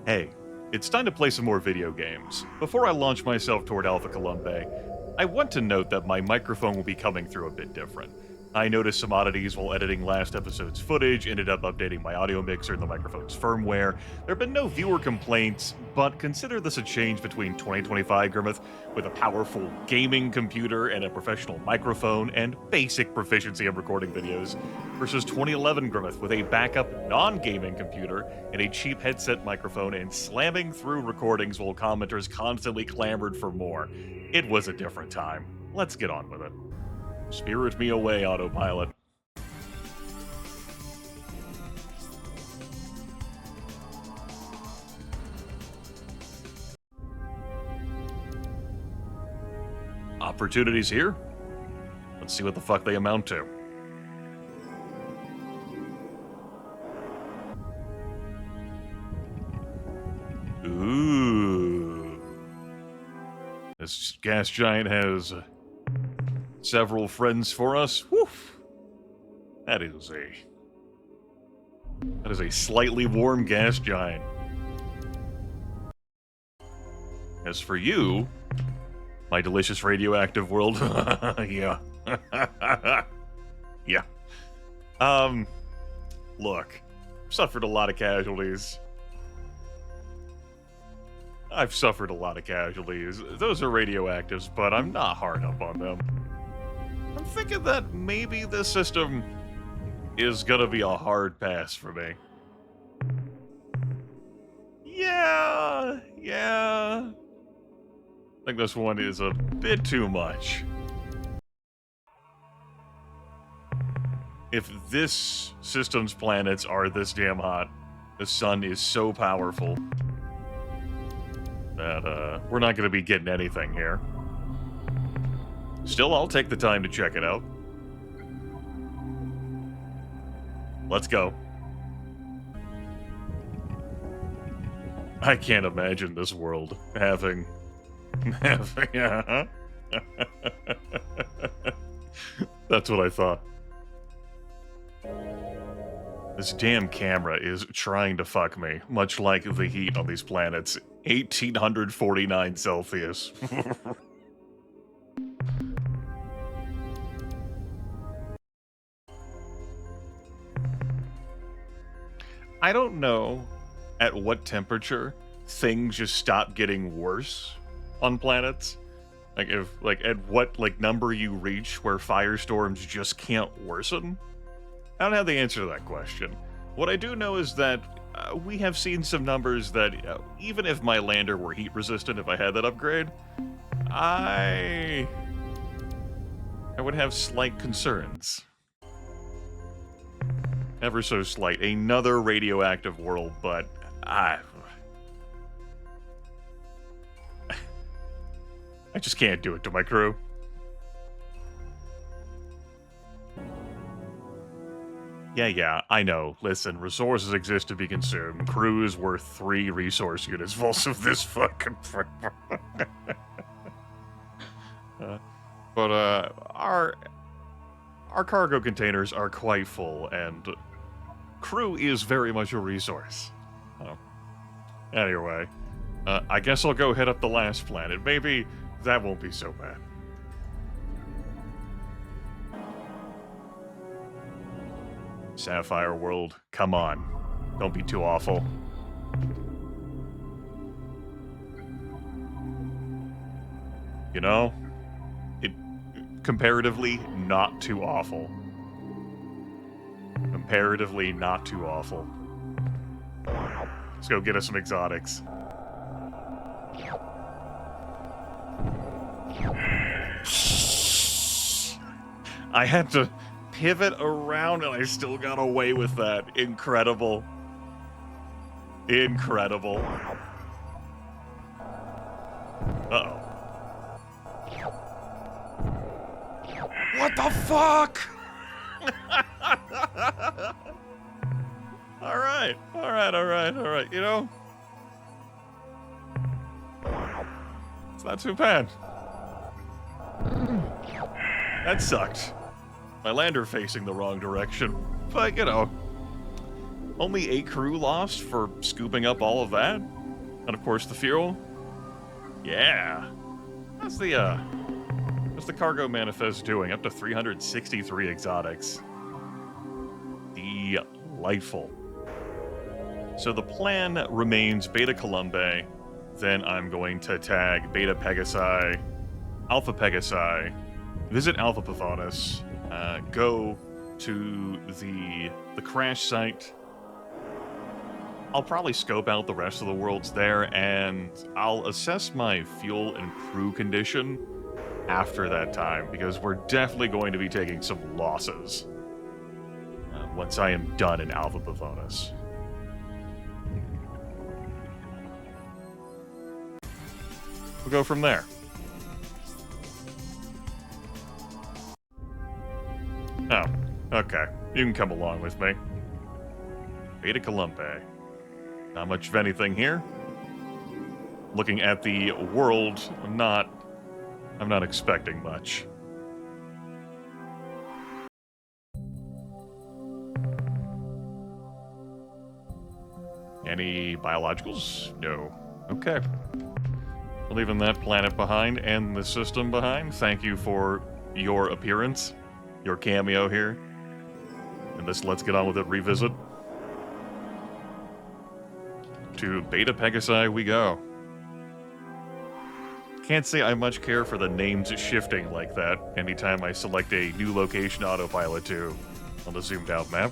Hey, it's time to play some more video games. Before I launch myself toward Alpha Columbae, I want to note that my microphone will be coming through a bit different. I noticed some oddities while editing last episode's footage, ended up updating my audio mixer and the microphone's firmware. There have been no viewer complaints, but consider this a change between 2025 Grimith with a powerful gaming computer and a professional microphone and basic proficiency in recording videos, versus 2011 Grimith with a backup non-gaming computer and a cheap headset microphone and slamming through recordings while commenters constantly clamored for more. It was a different time. Let's get on with it. Spirit me away, autopilot. Opportunities here? Let's see what the fuck they amount to. Ooh. This gas giant has several friends for us. Woof. That is a slightly warm gas giant. As for you, my delicious radioactive world, yeah. Yeah. Look, I've suffered a lot of casualties. Those are radioactives, but I'm not hard up on them. I'm thinking that maybe this system is gonna be a hard pass for me. Yeah. I think this one is a bit too much. If this system's planets are this damn hot, the sun is so powerful that we're not gonna be getting anything here. Still, I'll take the time to check it out. Let's go. I can't imagine this world having That's what I thought. This damn camera is trying to fuck me, much like the heat on these planets. 1849 Celsius. I don't know at what temperature things just stop getting worse on planets. At what number you reach where firestorms just can't worsen. I don't have the answer to that question. What I do know is that we have seen some numbers that even if my lander were heat resistant, if I had that upgrade, I would have slight concerns. Ever so slight. Another radioactive world, but I just can't do it to my crew. Yeah, I know. Listen, resources exist to be consumed. Crew is worth 3 resource units full of this fucking... our cargo containers are quite full, and crew is very much a resource. Anyway, I guess I'll go head up the last planet. Maybe that won't be so bad. Sapphire World, come on. Don't be too awful. You know, comparatively not too awful. Comparatively not too awful. Let's go get us some exotics. I had to pivot around and I still got away with that. Incredible. Incredible. Uh-oh. What the fuck? Alright. You know? It's not too bad. That sucked. My lander facing the wrong direction. But, you know, Only 8 crew lost for scooping up all of that? And of course the fuel? Yeah. What's the cargo manifest doing? Up to 363 exotics. Delightful. So the plan remains Beta Columbae, then I'm going to tag Beta Pegasi, Alpha Pegasi, visit Alpha Pavonis, go to the crash site. I'll probably scope out the rest of the worlds there, and I'll assess my fuel and crew condition after that time, because we're definitely going to be taking some losses once I am done in Alpha Pavonis. We'll go from there. Oh, okay. You can come along with me. Beta Columbae. Not much of anything here. Looking at the world, I'm not expecting much. Any biologicals? No. Okay. Leaving that planet behind and the system behind. Thank you for your appearance, your cameo here. And this Let's Get On With It revisit. To Beta Pegasi we go. Can't say I much care for the names shifting like that anytime I select a new location autopilot to on the zoomed out map.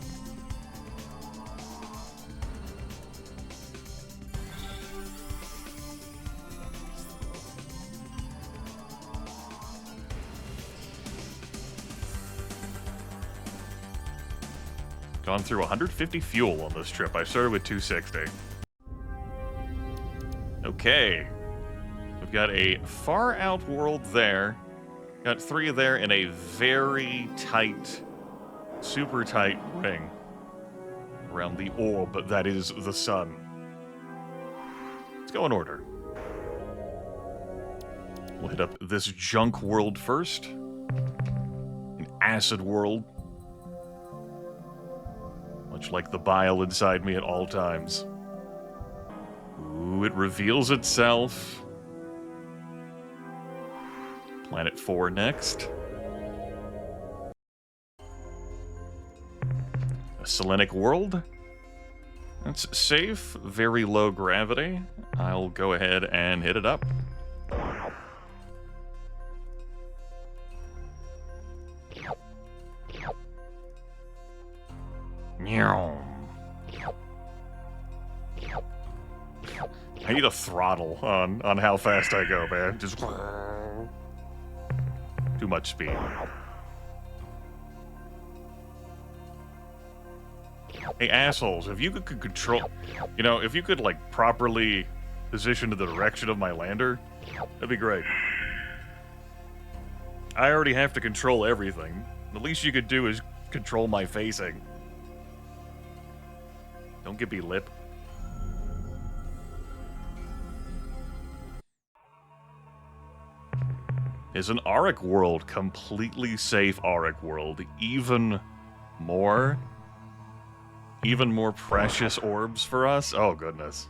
Gone through 150 fuel on this trip. I started with 260. Okay. We've got a far out world there. Got 3 there in a very tight, super tight ring around the orb that is the sun. Let's go in order. We'll hit up this junk world first. An acid world. Much like the bile inside me at all times. Ooh, it reveals itself. Planet 4 next. A Selenic world. That's safe, very low gravity. I'll go ahead and hit it up. Meow. I need a throttle on how fast I go, man. Just too much speed. Hey, assholes, if you could control... You know, if you could, like, properly position to the direction of my lander, that'd be great. I already have to control everything. The least you could do is control my facing. Don't give me lip. Is an Auric world, completely safe Auric world, even more precious orbs for us? Oh goodness.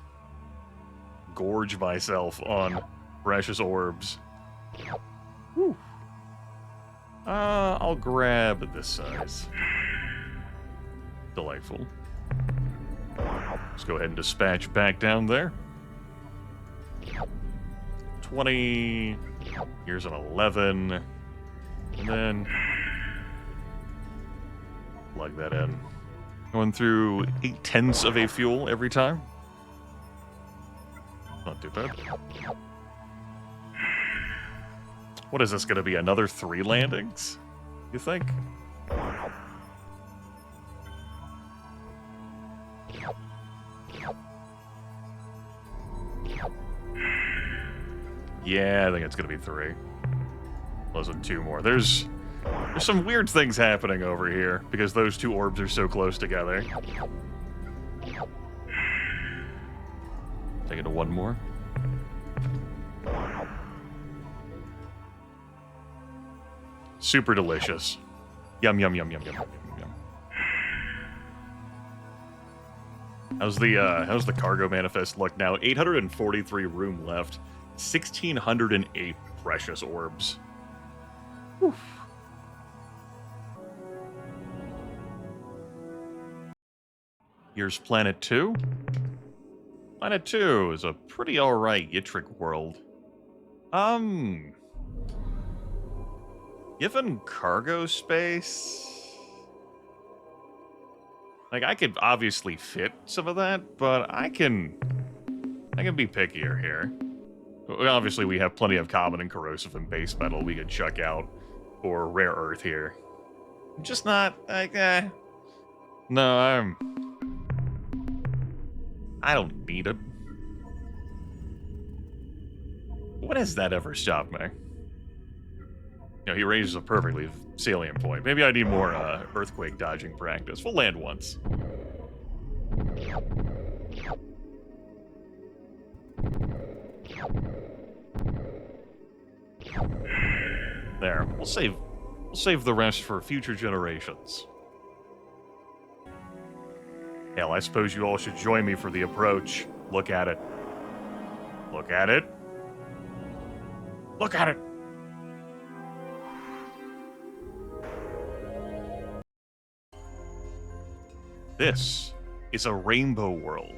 Gorge myself on precious orbs. Whew. I'll grab this size. Delightful. Let's go ahead and dispatch back down there. 20... Here's an 11. And then... plug that in. Going through 8/10 of a fuel every time. Not too bad. What is this going to be? Another 3 landings? You think? Yeah, I think it's going to be 3. Less than 2 more. There's some weird things happening over here because those 2 orbs are so close together. Take it to 1 more. Super delicious. Yum, yum, yum, yum, yum, yum, yum, yum. How's the cargo manifest look now? 843 room left. 1,608 precious orbs. Whew. Here's Planet 2. Planet 2 is a pretty alright Yitrick world. Given cargo space... Like, I could obviously fit some of that, but I can be pickier here. Obviously, we have plenty of common and corrosive and base metal we could chuck out for rare earth here. I'm just not, like, No, I don't need it. When has that ever stopped me? You know, he raises a perfectly salient point. Maybe I need more earthquake dodging practice. We'll land once. There. We'll save the rest for future generations. Hell, I suppose you all should join me for the approach. Look at it. Look at it. Look at it. This is a rainbow world.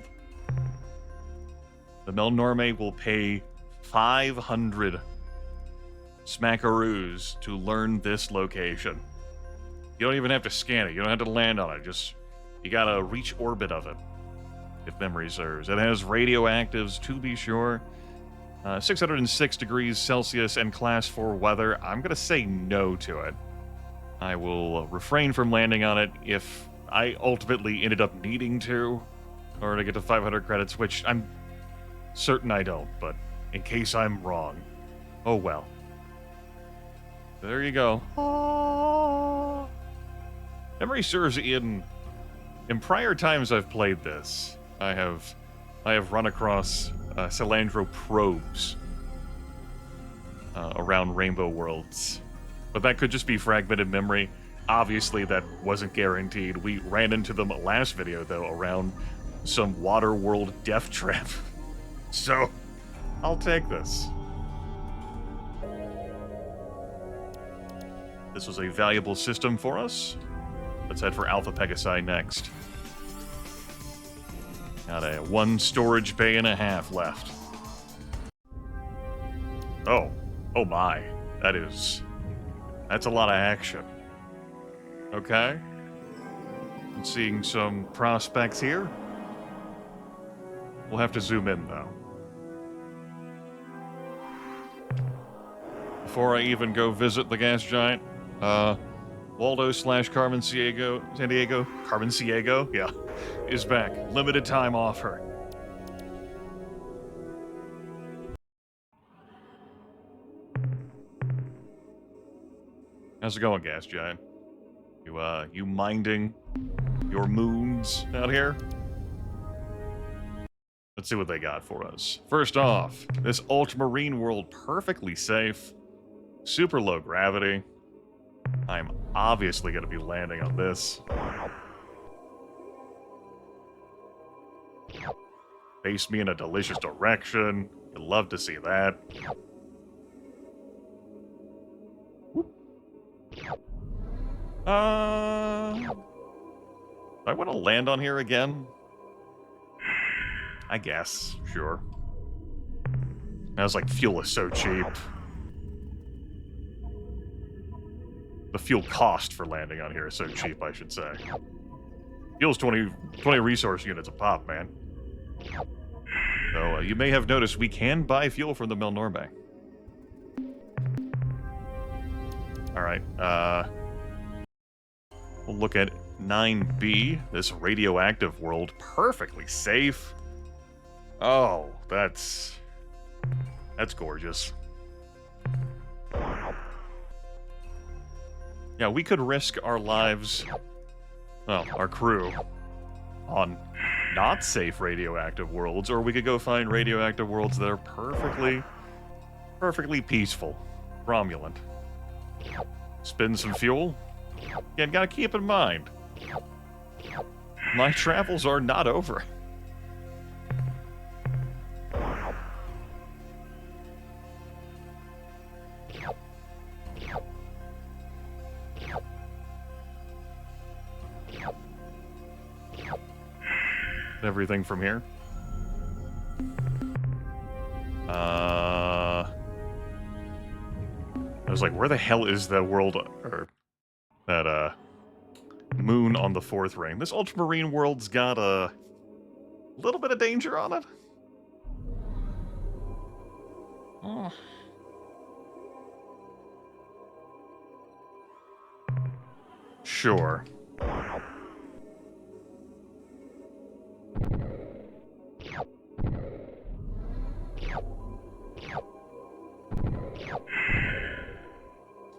The Melnorme will pay 500 smackaroos to learn this location. You don't even have to scan it. You don't have to land on it. Just, you gotta reach orbit of it, if memory serves. It has radioactives, to be sure. 606 degrees Celsius and class 4 weather. I'm gonna say no to it. I will refrain from landing on it if I ultimately ended up needing to, in order to get to 500 credits, which I'm certain I don't, but in case I'm wrong, oh well. There you go. Memory serves, in prior times I've played this, I have run across Cilandro probes around Rainbow Worlds, but that could just be fragmented memory. Obviously, that wasn't guaranteed. We ran into them last video, though, around some water world death trap. So, I'll take this. This was a valuable system for us. Let's head for Alpha Pegasi next. Got a 1 storage bay and a half left. Oh my. That's a lot of action. Okay. I'm seeing some prospects here. We'll have to zoom in, though. Before I even go visit the gas giant, Waldo / Carmen Diego, yeah, is back. Limited time offer. How's it going, gas giant? You minding your moons out here? Let's see what they got for us. First off, this ultramarine world, perfectly safe, super low gravity. I'm obviously going to be landing on this. Face me in a delicious direction. I'd love to see that. I want to land on here again. I guess, sure. I was like, fuel is so cheap. The fuel cost for landing on here is so cheap, I should say. Fuel's 20 resource units a pop, man. So, you may have noticed we can buy fuel from the Melnorme. Alright, we'll look at 9B, this radioactive world. Perfectly safe. Oh, that's gorgeous. Yeah, we could risk our lives, well, our crew, on not safe radioactive worlds, or we could go find radioactive worlds that are perfectly peaceful, romulant. Spin some fuel. Again, gotta keep in mind, my travels are not over. everything from here. I was like, where the hell is the world, or that, moon on the 4th ring? This ultramarine world's got a little bit of danger on it. Oh. Sure.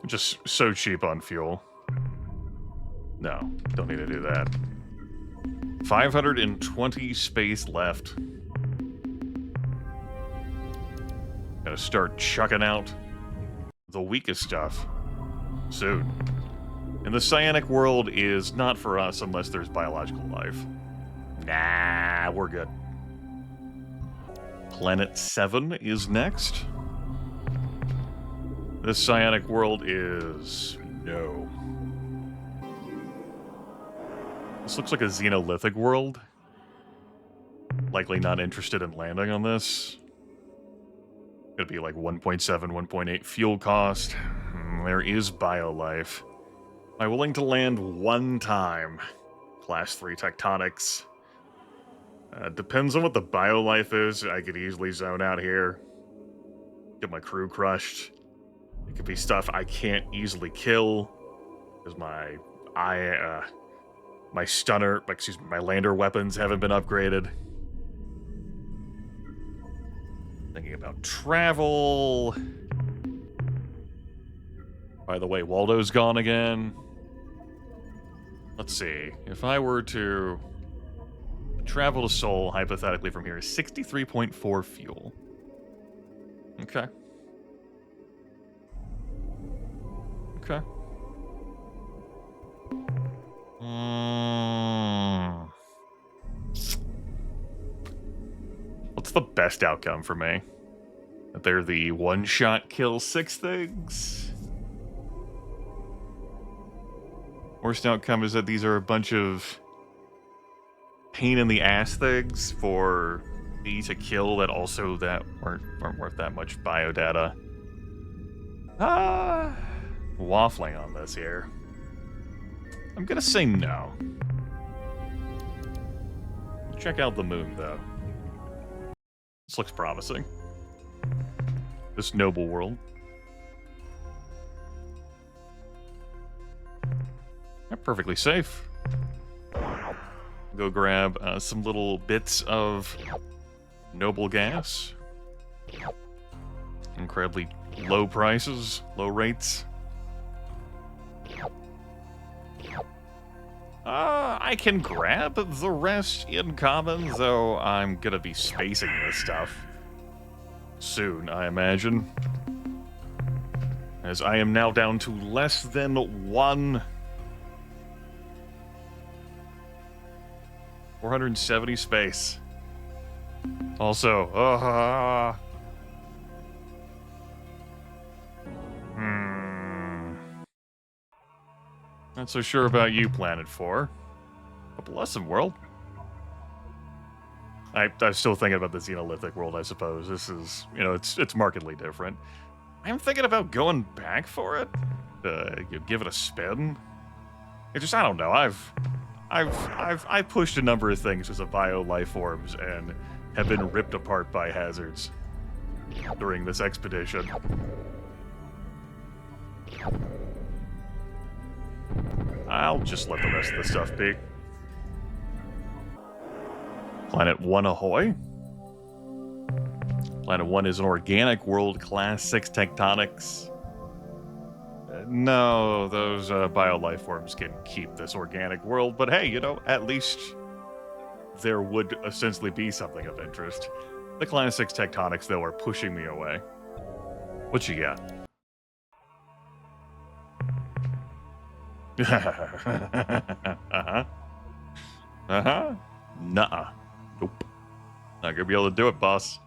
Just so cheap on fuel. No, don't need to do that. 520 space left. Gotta start chucking out the weakest stuff soon. And the cyanic world is not for us unless there's biological life. Nah, we're good. Planet 7 is next. This cyanic world is no. This looks like a Xenolithic world. Likely not interested in landing on this. Gonna be like 1.7, 1.8 fuel cost. There is biolife. Am I willing to land one time? Class 3 tectonics. Depends on what the biolife is. I could easily zone out here. Get my crew crushed. It could be stuff I can't easily kill. Because my lander weapons haven't been upgraded. Thinking about travel. By the way, Waldo's gone again. Let's see. If I were to travel to Seoul, hypothetically from here, is 63.4 fuel. Okay. Okay. What's the best outcome for me? That they're the one-shot kill 6 things? Worst outcome is that these are a bunch of pain-in-the-ass things for me to kill that also that weren't worth that much biodata. Waffling on this here. I'm gonna say no. Check out the moon, though. This looks promising. This noble world. They're perfectly safe. Go grab some little bits of noble gas. Incredibly low prices, low rates. I can grab the rest in common, though I'm gonna be spacing this stuff soon, I imagine. As I am now down to less than 1. 470 space. Also, not so sure about you, Planet 4. But bless him, world. I'm still thinking about the Xenolithic world, I suppose. This is, it's markedly different. I'm thinking about going back for it. Give it a spin. I don't know. I've pushed a number of things as a bio life forms and have been ripped apart by hazards during this expedition. I'll just let the rest of the stuff be. Planet 1 ahoy. Planet 1 is an organic world, class 6 tectonics. No, those bio-life forms can keep this organic world, but hey, at least there would essentially be something of interest. The class 6 tectonics, though, are pushing me away. What you got? Nuh-uh. Nope. Not gonna be able to do it, boss.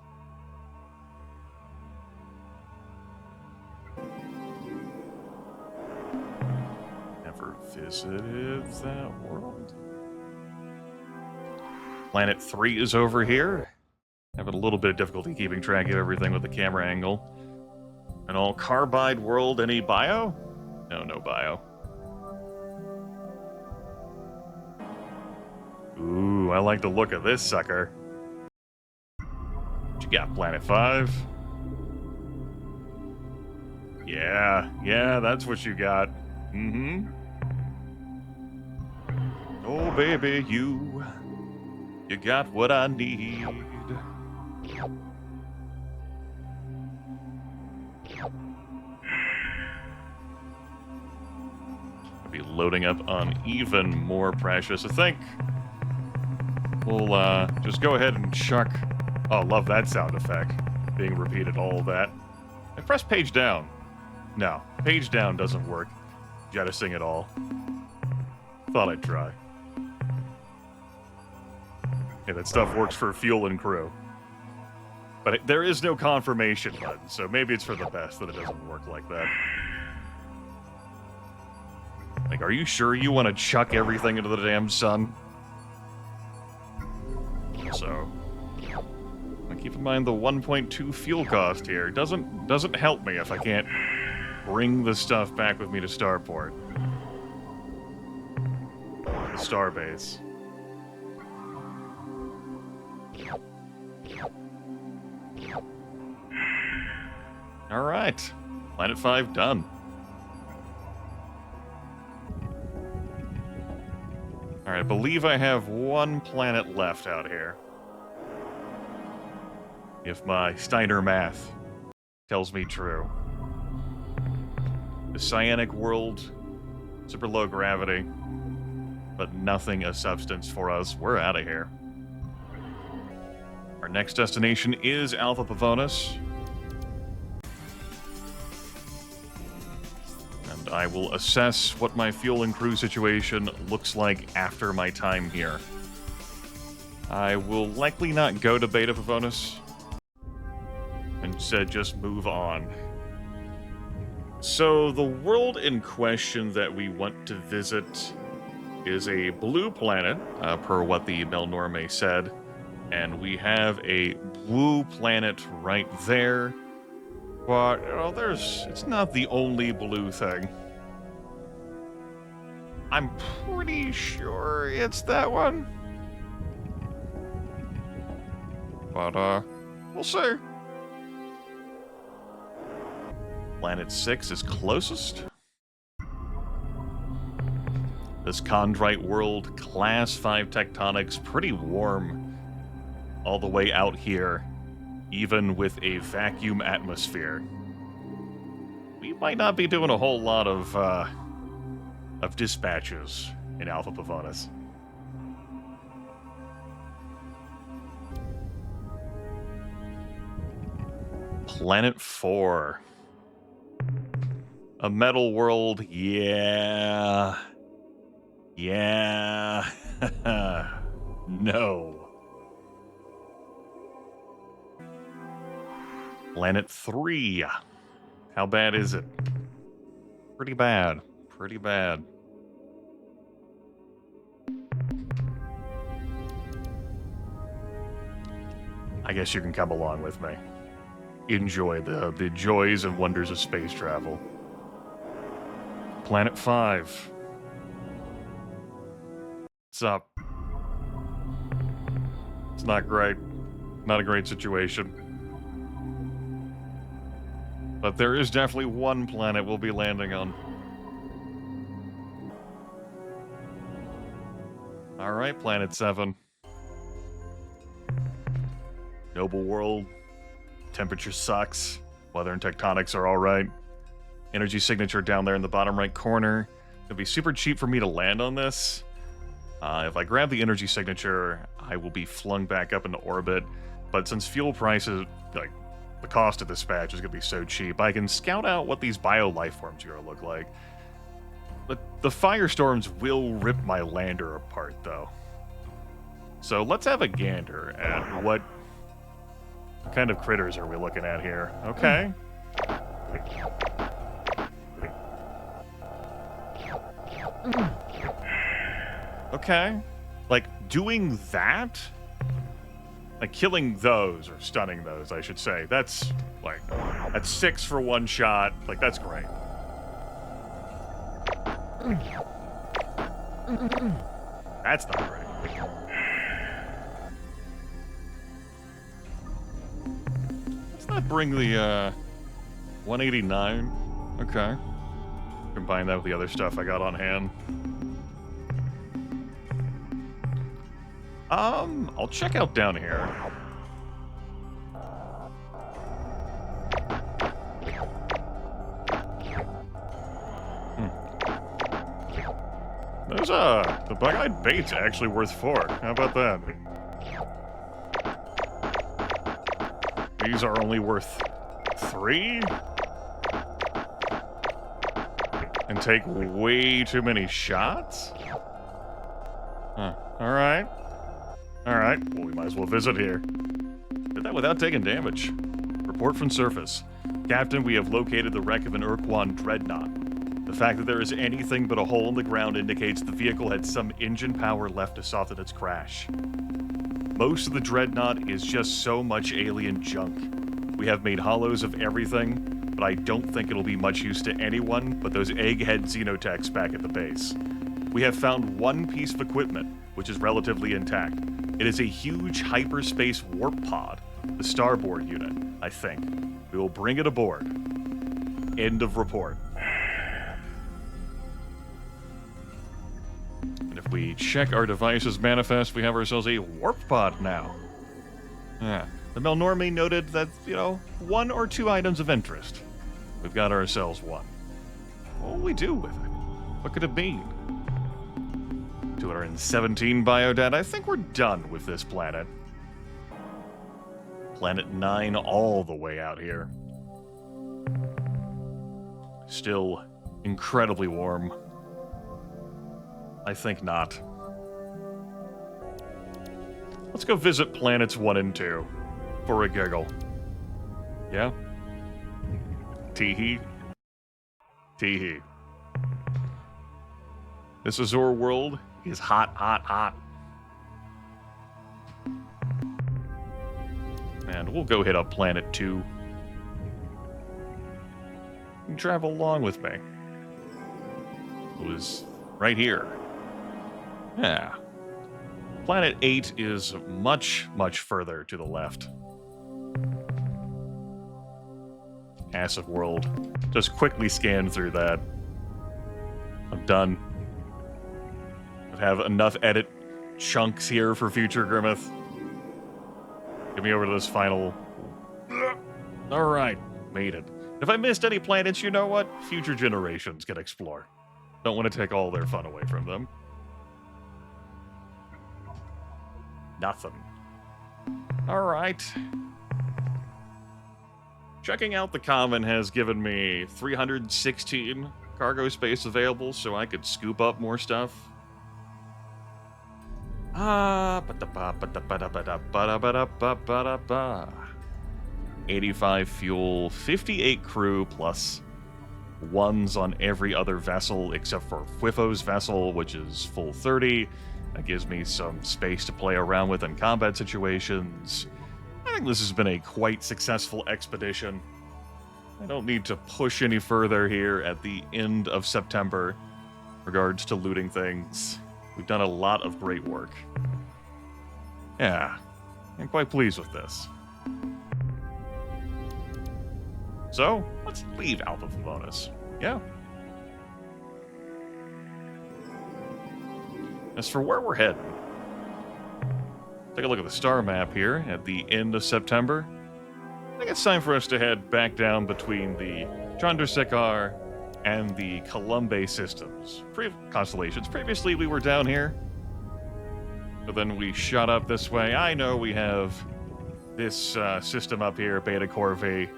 Never visited that world. Planet 3 is over here. Having a little bit of difficulty keeping track of everything with the camera angle. An all carbide world, any bio? No, no bio. Ooh, I like the look of this sucker. What you got, Planet 5? Yeah, that's what you got. Mm-hmm. Oh, baby, you got what I need. I'll be loading up on even more precious. I think we'll just go ahead and chuck. Oh, love that sound effect being repeated. All of that. I press page down. No, page down doesn't work. You gotta sing it all. Thought I'd try. Yeah, that stuff works for fuel and crew. But there is no confirmation button, so maybe it's for the best that it doesn't work like that. Like, are you sure you want to chuck everything into the damn sun? So, keep in mind the 1.2 fuel cost here. Doesn't help me if I can't bring the stuff back with me to Starport. The Starbase. Alright. Planet 5 done. Alright, I believe I have one planet left out here. If my Steiner math tells me true. The cyanic world, super low gravity, but nothing of substance for us. We're out of here. Our next destination is Alpha Pavonis. And I will assess what my fuel and crew situation looks like after my time here. I will likely not go to Beta Pavonis. Instead, just move on. So, the world in question that we want to visit is a blue planet, per what the Melnorme said. And we have a blue planet right there. But, you know, it's not the only blue thing. I'm pretty sure it's that one. But, we'll see. Planet 6 is closest. This chondrite world, class 5 tectonics, pretty warm all the way out here, even with a vacuum atmosphere. We might not be doing a whole lot of dispatches in Alpha Pavonis. Planet 4. A metal world, yeah. Yeah. No. Planet 3. How bad is it? Pretty bad. Pretty bad. I guess you can come along with me. Enjoy the joys and wonders of space travel. Planet 5. What's up? It's not great. Not a great situation. But there is definitely one planet we'll be landing on. Alright, Planet 7. Noble world. Temperature sucks. Weather and tectonics are alright. Energy signature down there in the bottom right corner. It'll be super cheap for me to land on this. If I grab the energy signature, I will be flung back up into orbit. But since fuel prices, like, the cost of dispatch is going to be so cheap, I can scout out what these bio life forms are going to look like. But the firestorms will rip my lander apart, though. So let's have a gander at what kind of critters are we looking at here. Okay. Okay. Like, doing that Like, killing those, or stunning those, I should say. That's, like, that's 6 for 1 shot. Like, that's great. That's not great. Let's not bring the, 189. Okay. Combine that with the other stuff I got on hand. I'll check out down here. There's the black-eyed bait's actually worth 4. How about that? These are only worth 3? And take way too many shots? Huh. Alright. Alright, well, we might as well visit here. Did that without taking damage. Report from surface. Captain, we have located the wreck of an Ur-Quan dreadnought. The fact that there is anything but a hole in the ground indicates the vehicle had some engine power left to soften its crash. Most of the dreadnought is just so much alien junk. We have made hollows of everything, but I don't think it'll be much use to anyone but those egghead xenotechs back at the base. We have found one piece of equipment, which is relatively intact. It is a huge hyperspace warp pod, the starboard unit, I think. We will bring it aboard. End of report. And if we check our device's manifest, we have ourselves a warp pod now. Yeah. The Melnorme noted that, 1 or 2 items of interest. We've got ourselves one. What will we do with it? What could it mean? 217 biodata. I think we're done with this planet. Planet 9 all the way out here. Still incredibly warm. I think not. Let's go visit planets 1 and 2. For a giggle. Yeah? Teehee. Teehee. This Azure world is hot, hot, hot. And we'll go hit up planet 2. You can travel along with me. It was right here. Yeah. Planet 8 is much, much further to the left. Acid world. Just quickly scan through that. I'm done. I have enough edit chunks here for future Grimith. Get me over to this final... Alright, made it. If I missed any planets, you know what? Future generations can explore. Don't want to take all their fun away from them. Nothing. Alright. Checking out the common has given me 316 cargo space available, so I could scoop up more stuff. 85 fuel, 58 crew, plus 1s on every other vessel except for Whiffo's vessel, which is full 30. That gives me some space to play around with in combat situations. I think this has been a quite successful expedition. I don't need to push any further here at the end of September in regards to looting things. We've done a lot of great work. Yeah, I'm quite pleased with this. So, let's leave Alpha Pavonis. Yeah. As for where we're heading, take a look at the star map here at the end of September. I think it's time for us to head back down between the Chandrasekhar and the Columbae systems. Constellations. Previously, we were down here, but then we shot up this way. I know we have this system up here, Beta Corvi.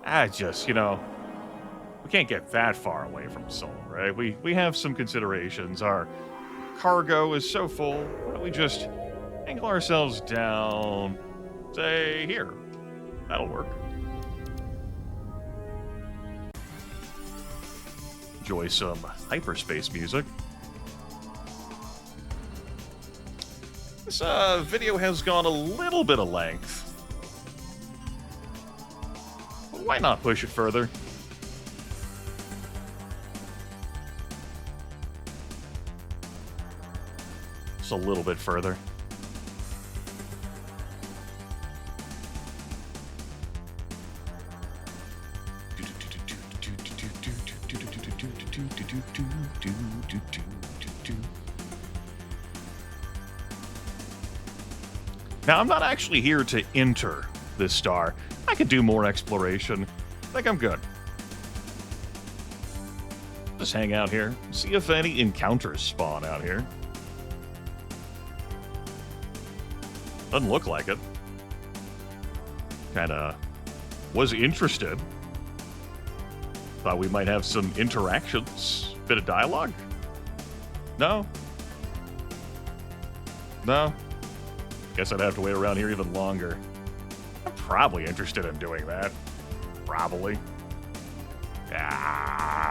We can't get that far away from Sol, right? We have some considerations. Our cargo is so full, why don't we just angle ourselves down, say, here. That'll work. Enjoy some hyperspace music. This video has gone a little bit of length. Why not push it further? Just a little bit further. Now, I'm not actually here to enter this star. I could do more exploration. I think I'm good. Just hang out here. See if any encounters spawn out here. Doesn't look like it. Kinda was interested. Thought we might have some interactions. Bit of dialogue? No? No? Guess I'd have to wait around here even longer. I'm probably interested in doing that. Probably. Ah.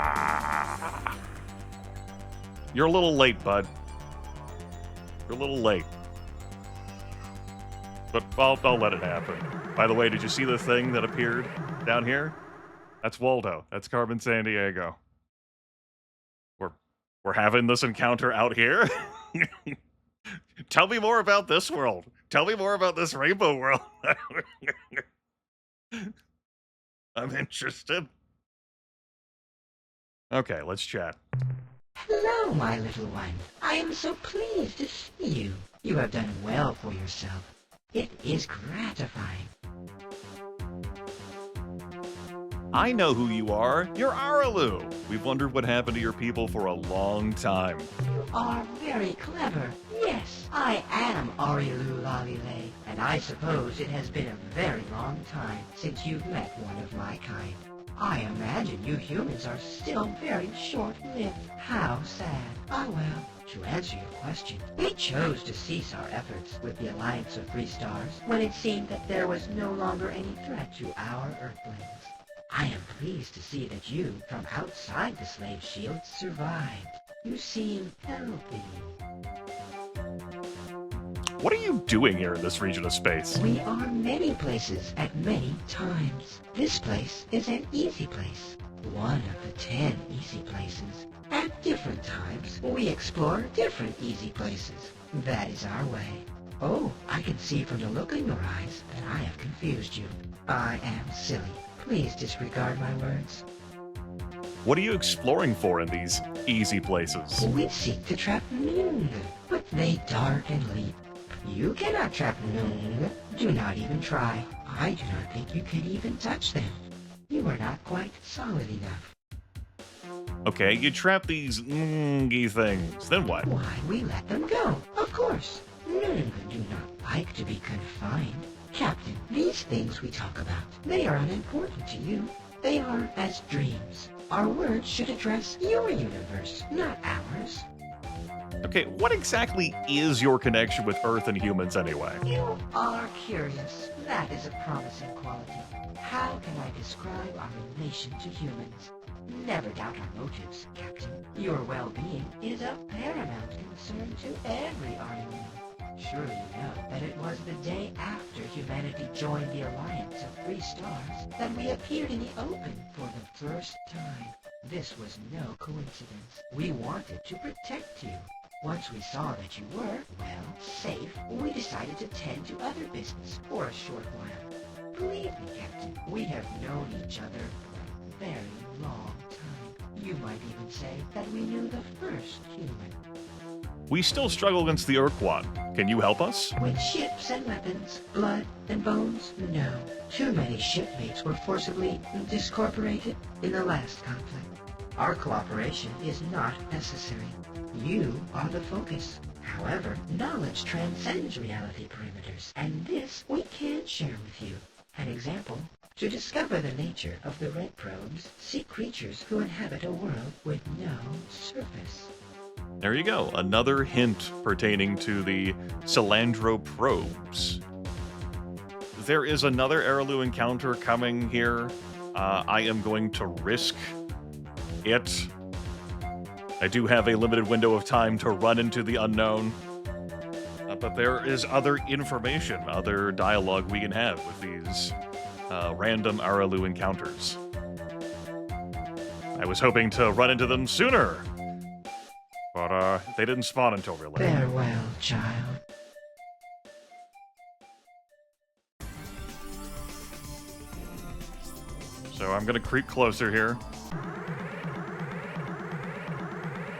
You're a little late, bud. You're a little late. But I'll let it happen. By the way, did you see the thing that appeared down here? That's Waldo. That's Carmen Sandiego. We're having this encounter out here? Tell me more about this world. Tell me more about this rainbow world. I'm interested. Okay, let's chat. Hello, my little one. I am so pleased to see you. You have done well for yourself. It is gratifying. I know who you are. You're Araloo. We've wondered what happened to your people for a long time. You are very clever. Yes, I am Araloo Lalile, and I suppose it has been a very long time since you've met one of my kind. I imagine you humans are still very short-lived. How sad. Ah well, to answer your question, we chose to cease our efforts with the Alliance of Free Stars when it seemed that there was no longer any threat to our Earthlings. I am pleased to see that you, from outside the slave shield, survived. You seem healthy. What are you doing here in this region of space? We are many places at many times. This place is an easy place. One of the 10 easy places. At different times, we explore different easy places. That is our way. Oh, I can see from the look in your eyes that I have confused you. I am silly. Please disregard my words. What are you exploring for in these easy places? We seek to trap Noong, but they dart and leap. You cannot trap Noong. Do not even try. I do not think you can even touch them. You are not quite solid enough. Okay, you trap these ngy things. Then what? Why, we let them go. Of course. Noong do not like to be confined. Captain, these things we talk about, they are unimportant to you. They are as dreams. Our words should address your universe, not ours. Okay, what exactly is your connection with Earth and humans anyway? You are curious. That is a promising quality. How can I describe our relation to humans? Never doubt our motives, Captain. Your well-being is of paramount concern to every Aryan. Surely you know that it was the day after humanity joined the Alliance of Free Stars that we appeared in the open for the first time. This was no coincidence. We wanted to protect you. Once we saw that you were, well, safe, we decided to tend to other business for a short while. Believe me, Captain, we have known each other for a very long time. You might even say that we knew the first human. We still struggle against the Ur-Quan. Can you help us? With ships and weapons, blood and bones, no. Too many shipmates were forcibly discorporated in the last conflict. Our cooperation is not necessary. You are the focus. However, knowledge transcends reality perimeters, and this we can share with you. An example, to discover the nature of the red probes, seek creatures who inhabit a world with no surface. There you go, another hint pertaining to the Cilandro probes. There is another Araloo encounter coming here. I am going to risk it. I do have a limited window of time to run into the unknown. But there is other information, other dialogue we can have with these random Aralu encounters. I was hoping to run into them sooner, but they didn't spawn until really. Farewell, child. So I'm gonna creep closer here.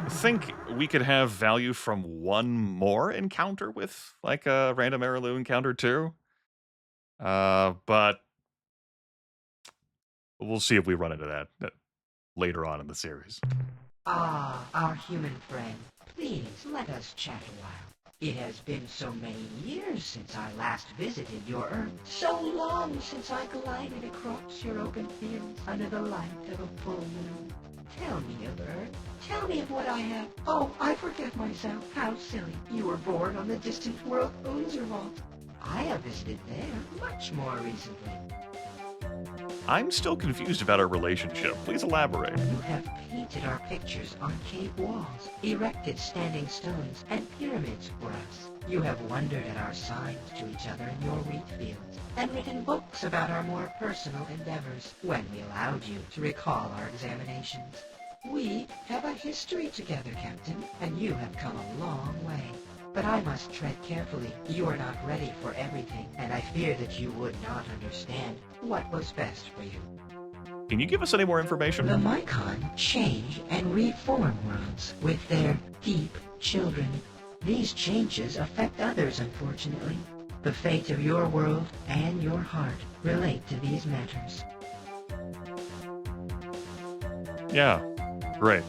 I think we could have value from one more encounter with, like, a random Aralu encounter too. But we'll see if we run into that later on in the series. Ah, our human friend. Please, let us chat a while. It has been so many years since I last visited your Earth. So long since I glided across your open fields under the light of a full moon. Tell me of Earth. Tell me of what I have. Oh, I forget myself. How silly. You were born on the distant world Unzerwald. I have visited there much more recently. I'm still confused about our relationship. Please elaborate. You have painted our pictures on cave walls, erected standing stones and pyramids for us. You have wondered at our signs to each other in your wheat fields, and written books about our more personal endeavors when we allowed you to recall our examinations. We have a history together, Captain, and you have come a long way. But I must tread carefully. You are not ready for everything, and I fear that you would not understand what was best for you. Can you give us any more information? The Mycon change and reform worlds with their deep children. These changes affect others, unfortunately. The fate of your world and your heart relate to these matters. Yeah. Great.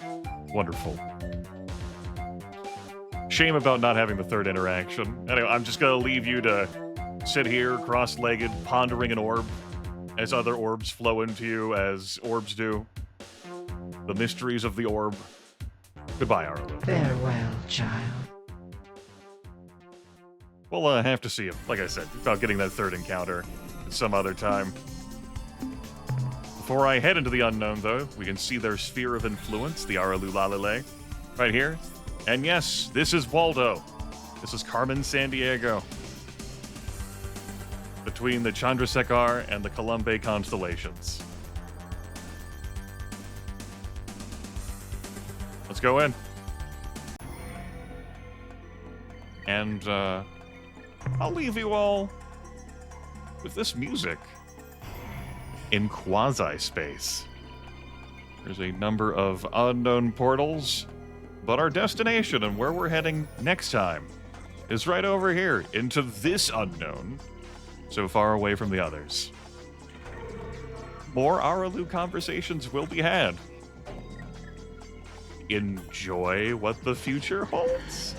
Wonderful. Shame about not having the third interaction. Anyway, I'm just gonna leave you to sit here, cross-legged, pondering an orb, as other orbs flow into you, as orbs do. The mysteries of the orb. Goodbye, Aralu. Farewell, child. We'll have to see, like I said, about getting that third encounter at some other time. Before I head into the unknown, though, we can see their sphere of influence, the Aralu Lalile, right here. And yes, this is Waldo. This is Carmen Sandiego. Between the Chandrasekhar and the Columbae constellations. Let's go in. And I'll leave you all with this music in quasi-space. There's a number of unknown portals, but our destination and where we're heading next time is right over here, into this unknown, so far away from the others. More Aralu conversations will be had. Enjoy what the future holds.